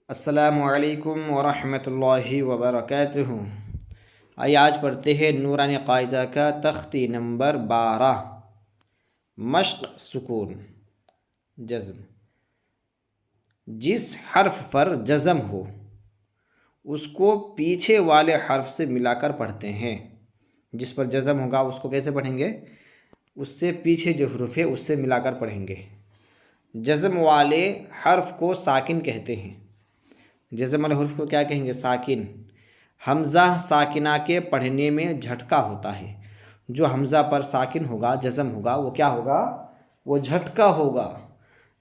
अस्सलामुअलैकुम वरहमतुल्लाहि वबरकातुहू। आइए आज पढ़ते हैं नूरानी कायदा का तख्ती नंबर 12 मश्क सुकून जज़्म। जिस हर्फ पर जज़्म हो उसको पीछे वाले हर्फ से मिलाकर पढ़ते हैं। जिस पर जज़्म होगा उसको कैसे पढ़ेंगे? उससे पीछे जो हुर्फ है उससे मिलाकर पढ़ेंगे। जज़्म वाले हर्फ को साकिन कहते हैं। जज़्म वाले हुर्फ को क्या कहेंगे? साकिन। हमज़ा साकिना के पढ़ने में झटका होता है। जो हमज़ा पर साकिन होगा, जज़्म होगा, वो क्या होगा? वो झटका होगा।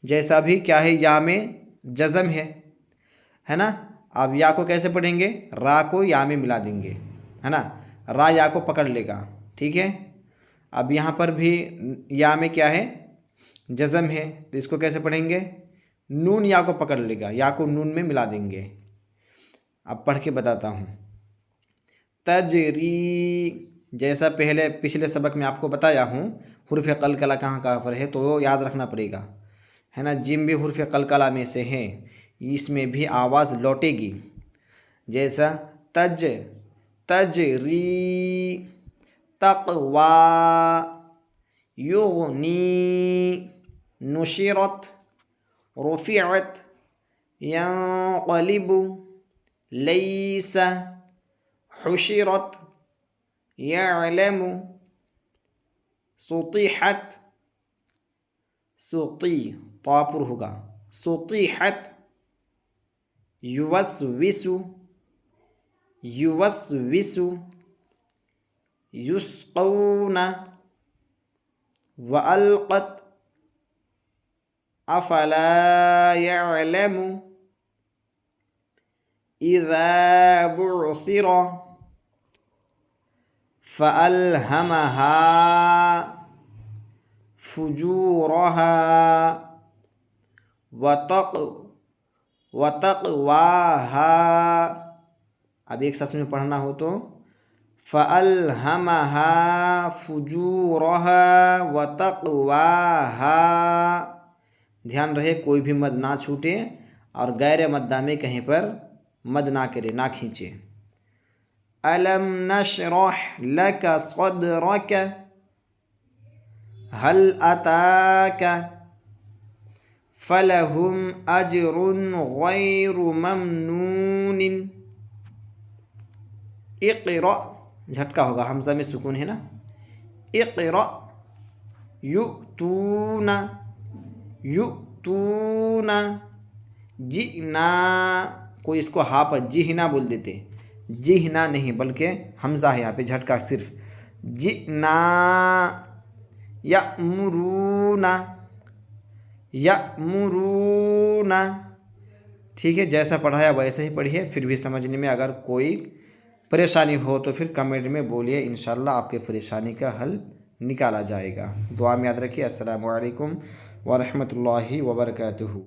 जैसा भी क्या है, या में जज़्म है ना। अब या को कैसे पढ़ेंगे? रा को या में मिला देंगे, है ना। रा या को पकड़ लेगा, ठीक है। अब यहाँ पर भी या में क्या है? जज़्म है, तो इसको कैसे पढ़ेंगे? नून या को पकड़ लेगा, या को नून में मिला देंगे। अब पढ़ के बताता हूँ। तजरी, जैसा पहले पिछले सबक में आपको बताया हूँ, हुर्फ कलकला कहाँ कहाँ पर है तो याद रखना पड़ेगा, है ना। जिम भी हुर्फ कलकला में से है, इसमें भी आवाज़ लौटेगी। जैसा तजरी, तक़वा, युगनी, नुशिरत, रुफ़िअत, यंक़लिबु, लैसा, हुशिरत, यअलमु, सुतिहत, सुती तापुर होगा, सुतिहत, युवस्विसु, युवस्विसु, युस्क़ौना, वअल्क़त, अफ़ला यअलमु, इज़ा बुअसिरा, फ़अल्हमहा फुजूरहा, वतक़वाहा। अब एक साथ में पढ़ना हो तो फ़अल्हमहा फुजूरहा वतक़वाहा। ध्यान रहे कोई भी मद ना छूटे और गैर मद्दा में कहीं पर मद ना करे, ना खींचे। अलम नशरह लक सदरक, हल अताका, फलहुम अजरुन गैरु ममनून। इक़रा, झटका होगा, हमज़ा में सुकून है ना। इक़रा, युतूना, युतूना, जिना, कोई इसको हा पर जिहना बोल देते, जिहना नहीं बल्कि हमज़ा है यहाँ पे, झटका सिर्फ। जिना, यअमुरूना, यअमुरूना, ठीक है। जैसा पढ़ाया वैसे ही पढ़िए। फिर भी समझने में अगर कोई परेशानी हो तो फिर कमेंट में बोलिए, इंशाल्लाह आपके परेशानी का हल निकाला जाएगा। दुआ में याद रखिए। अस्सलामु अलैकुम वरहमतुल्लाहि वबरकातुहू।